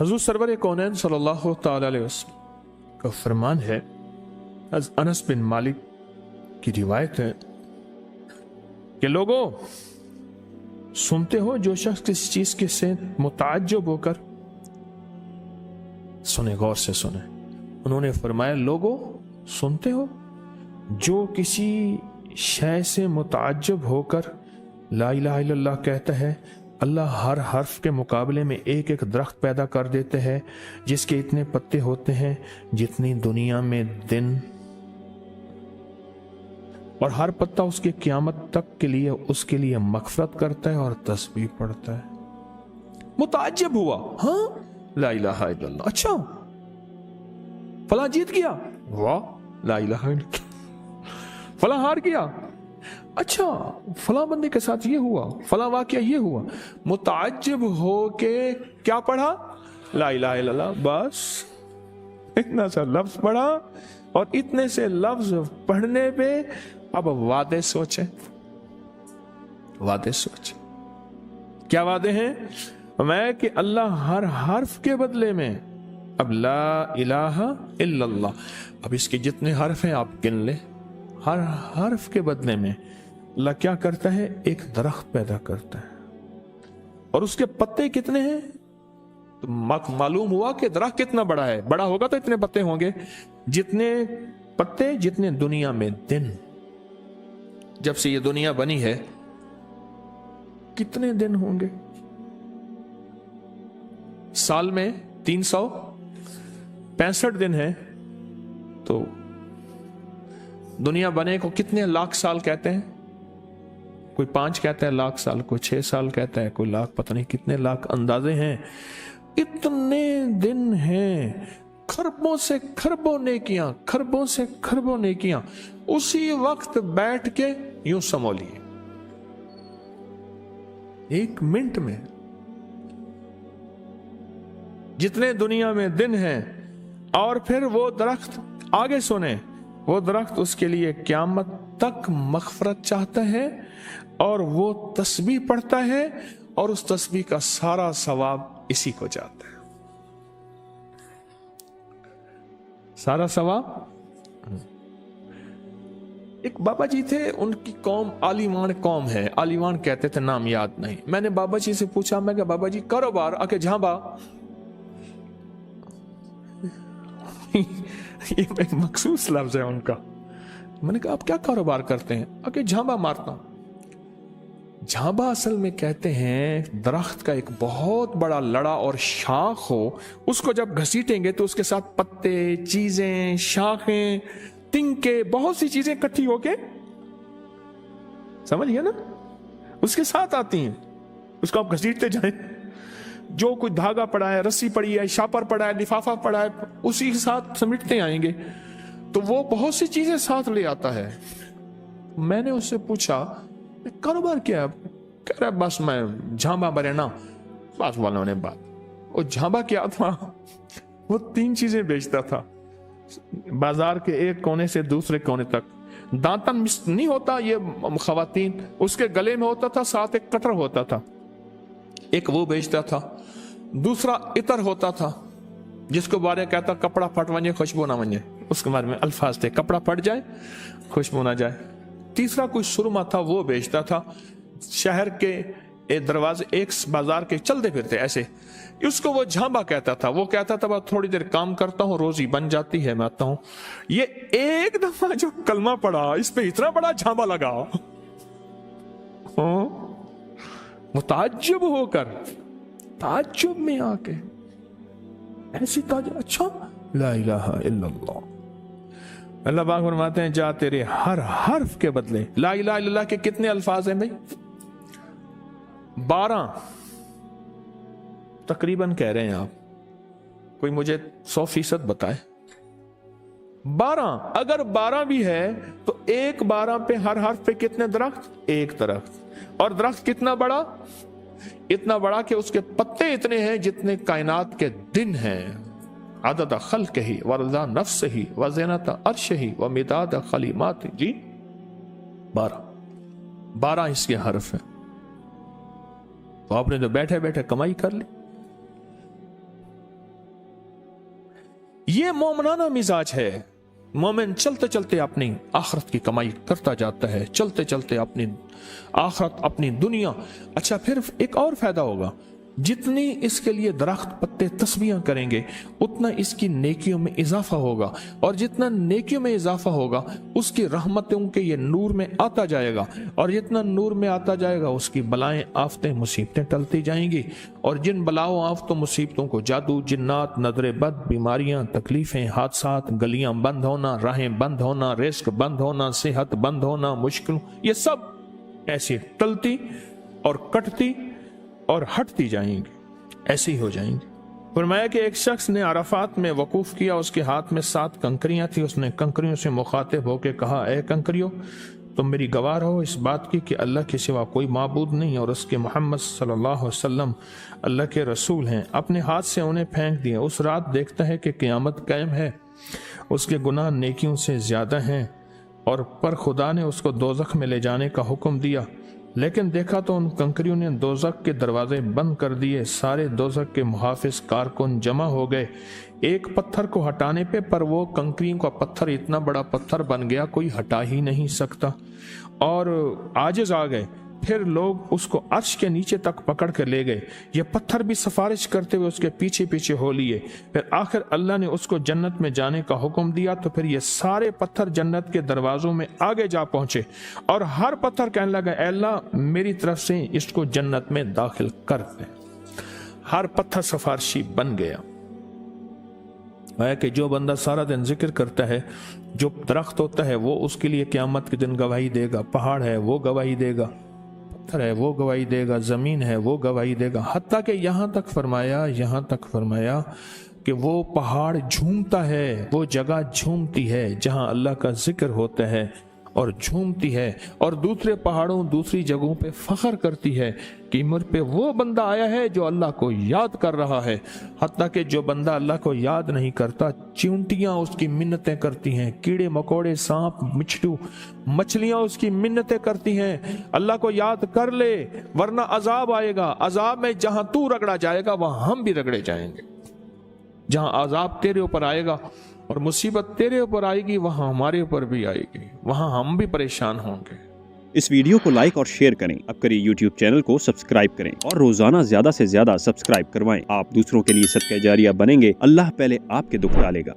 हुजूर server कौनैन सल्लल्लाहु ताला अलैहि वसल्लम का फरमान है, अनस बिन मालिक की रिवायत है कि लोगों सुनते हो, जो शख्स किसी चीज के से मुताज्जब होकर, सुने गौर से सुने, उन्होंने फरमाया लोगों सुनते हो, जो किसी शय से मुताज्जब होकर ला इलाहा इल्लल्लाह कहता है, अल्लाह हर हर्फ के मुकाबले में एक एक दरख्त पैदा कर देते हैं जिसके इतने पत्ते होते हैं जितनी दुनिया में दिन, और हर पत्ता उसके क़यामत तक के लिए उसके लिए मग़फ़िरत करता है और तस्बीह पढ़ता है। मुताज्जब हुआ, हाँ ला इलाहा इल्लल्लाह, अच्छा फला जीत गया, वाह ला इलाहा इल्लल्लाह, फला हार गया, अच्छा फला बंदे के साथ ये हुआ, फला वाकया ये हुआ। मुताज्जब हो के क्या पढ़ा, ला इलाहा इल्लल्लाह, बस इतना सा लफ्ज पढ़ा, और इतने से लफ्ज पढ़ने पे अब वादे सोचे, वादे सोचे, क्या वादे हैं? मैं कि अल्लाह हर हर्फ के बदले में, अब ला इलाहा इल्लल्लाह, अब इसके जितने हर्फ हैं आप गिन ले, हर हर्फ के बदले में अल्लाह क्या करता है, एक दरख्त पैदा करता है, और उसके पत्ते कितने हैं? तो मालूम हुआ कि दरख्त कितना बड़ा है, बड़ा होगा तो इतने पत्ते होंगे, जितने पत्ते जितने दुनिया में दिन। जब से ये दुनिया बनी है कितने दिन होंगे? साल में 365 दिन है, तो दुनिया बने को कितने लाख साल कहते हैं? कोई 5 कहता है लाख साल, कोई 6 साल कहता है, कोई लाख, पता नहीं कितने लाख अंदाजे हैं। इतने दिन हैं, खरबों से खरबों नेकियां, खरबों से खरबों नेकियां उसी वक्त बैठ के यूं समोलिए, 1 मिनट में जितने दुनिया में दिन हैं। और फिर वो दरख्त, आगे सुने, वो दरख्त उसके लिए क़यामत तक मग़फ़िरत चाहता है, और वो तस्बीह पढ़ता है, और उस तस्बीह का सारा सवाब इसी को जाता है, सारा सवाब। एक बाबा जी थे, उनकी कौम आलिवान कौम है, आलिवान कहते थे, नाम याद नहीं। मैंने बाबा जी से पूछा, मैं क्या बाबा जी कारोबार, आके झांबा ये एक मखसूस लफ्ज है उनका। मैंने कहा आप क्या कारोबार करते हैं? आके झांबा मारता हूं। झांबा असल में कहते हैं दरख्त का एक बहुत बड़ा लड़ा और शाख हो, उसको जब घसीटेंगे तो उसके साथ पत्ते, चीजें, शाखें, तिनके, बहुत सी चीजें इकट्ठी होके, समझ गया ना, उसके साथ आती हैं। उसको आप घसीटते जाएं, जो कोई धागा पड़ा है, रस्सी पड़ी है, शापर पड़ा है, लिफाफा पड़ा है, उसी के साथ समेटते आएंगे, तो वो बहुत सी चीजें साथ ले आता है। मैंने उससे पूछा कारोबार क्या है? कह रहा बस मैं झांबा बरेना। बस वालों ने बात, वो झांबा क्या था? वो 3 चीजें बेचता था, बाजार के एक कोने से दूसरे कोने तक। दांतन नहीं होता ये खवातीन, उसके गले में होता था, साथ एक कटर होता था, एक वो बेचता था। दूसरा इतर होता था, जिसको बारे कहता कपड़ा फट वने खुशबू ना वने, उसके बारे में अल्फाज थे, कपड़ा फट जाए खुशबू ना जाए। तीसरा कोई सुरमा था, वो बेचता था। शहर के दरवाजे एक बाजार के चलते फिरते ऐसे, उसको वो झांबा कहता था। वो कहता था बस थोड़ी देर काम करता हूँ, रोजी बन जाती है, मैं आता हूँ। ये एक दफा जो कलमा पड़ा, इस पे इतना बड़ा झांबा लगा, मुताज्जुब होकर, ताज्जुब में आके ऐसी अच्छा ला इलाहा इल्लल्लाह। अल्लाह पाक फरमाते हैं जा तेरे हर हर्फ के बदले। ला इलाहा इल्लल्लाह के कितने अल्फाज हैं भाई? 12 तकरीबन कह रहे हैं आप, कोई मुझे 100% बताए। 12, अगर 12 भी है तो एक 12 पे हर हर्फ पे कितने दरख्त? 1 दरख्त। और दरख्त कितना बड़ा? इतना बड़ा कि उसके पत्ते इतने हैं जितने कायनात के दिन हैं। आदद खल्क ही व रज़ा नफ्स ही व ज़ीनत अर्श ही व मिदाद खलीमात जी। 12 इसके हर्फ है। तो आपने तो बैठे बैठे कमाई कर ली। ये मोमनाना मिजाज है। मोमिन चलते चलते अपनी आखरत की कमाई करता जाता है, चलते चलते अपनी आखरत, अपनी दुनिया। अच्छा, फिर एक और फायदा होगा, जितनी इसके लिए दरख्त पत्ते तस्बीहां करेंगे उतना इसकी नेकियों में इजाफा होगा, और जितना नेकियों में इजाफा होगा उसकी रहमतों के ये नूर में आता जाएगा, और जितना नूर में आता जाएगा उसकी बलाएं, आफतें, मुसीबतें टलती जाएंगी। और जिन बलाओं, आफतों, मुसीबतों को जादू, जिन्नात, नजर बद, बीमारियां, तकलीफें, हादसात, गलियां बंद होना, राहें बंद होना, रिस्क बंद होना, सेहत बंद होना, मुश्किल, ये सब ऐसी टलती और कटती और हटती जाएंगी, ऐसी हो जाएंगी। फरमाया कि एक शख्स ने अराफात में वकूफ किया, उसके हाथ में 7 कंकरियां थी। उसने कंकरियों से मुखातिब होकर कहा, ए कंकरियों, तुम मेरी गवाह रहो इस बात की कि अल्लाह के सिवा कोई माबूद नहीं और उसके मोहम्मद सल्लल्लाहु अलैहि वसल्लम अल्लाह के रसूल हैं। अपने हाथ से उन्हें फेंक दिया। उस रात देखता है कि क़यामत कायम है, उसके गुनाह नेकियों से ज्यादा हैं, और पर खुदा ने उसको दोज़ख में ले जाने का हुक्म दिया। लेकिन देखा तो उन कंकरियों ने दोज़ख के दरवाजे बंद कर दिए। सारे दोज़ख के मुहाफिज कारकुन जमा हो गए एक पत्थर को हटाने पे, पर वो कंकरियों का पत्थर इतना बड़ा पत्थर बन गया कोई हटा ही नहीं सकता, और आजिज आ गए। फिर लोग उसको अर्श के नीचे तक पकड़ कर ले गए। ये पत्थर भी सिफारिश करते हुए उसके पीछे पीछे हो लिए। फिर आखिर अल्लाह ने उसको जन्नत में जाने का हुक्म दिया, तो फिर ये सारे पत्थर जन्नत के दरवाजों में आगे जा पहुंचे, और हर पत्थर कहने लगा, अल्लाह मेरी तरफ से इसको जन्नत में दाखिल कर दे। हर पत्थर सिफारिशी बन गया। है कि जो बंदा सारा दिन जिक्र करता है, जो दरख्त होता है वो उसके लिए क़यामत के दिन गवाही देगा, पहाड़ है वो गवाही देगा, पत्थर है वो गवाही देगा, जमीन है वो गवाही देगा। हत्ता कि यहाँ तक फरमाया कि वो पहाड़ झूमता है, वो जगह झूमती है जहाँ अल्लाह का जिक्र होता है और झूमती है, और दूसरे पहाड़ों, दूसरी जगहों पे फख्र करती है कि मुझ पे वो बंदा आया है जो अल्लाह को याद कर रहा है। हत्ता कि जो बंदा अल्लाह को याद नहीं करता, चींटियां उसकी मिन्नतें करती हैं, कीड़े मकोड़े, सांप, मिच्छू, मछलियां उसकी मिन्नतें करती हैं, अल्लाह को याद कर ले वरना अजाब आएगा। अजाब में जहां तू रगड़ा जाएगा वहां हम भी रगड़े जाएंगे। जहां अजाब तेरे ऊपर आएगा और मुसीबत तेरे ऊपर आएगी, वहां हमारे ऊपर भी आएगी, वहां हम भी परेशान होंगे। इस वीडियो को लाइक और शेयर करें। अब करिए YouTube चैनल को सब्सक्राइब करें और रोजाना ज्यादा से ज्यादा सब्सक्राइब करवाएं। आप दूसरों के लिए सदका जारिया बनेंगे। अल्लाह पहले आपके दुख टालेगा।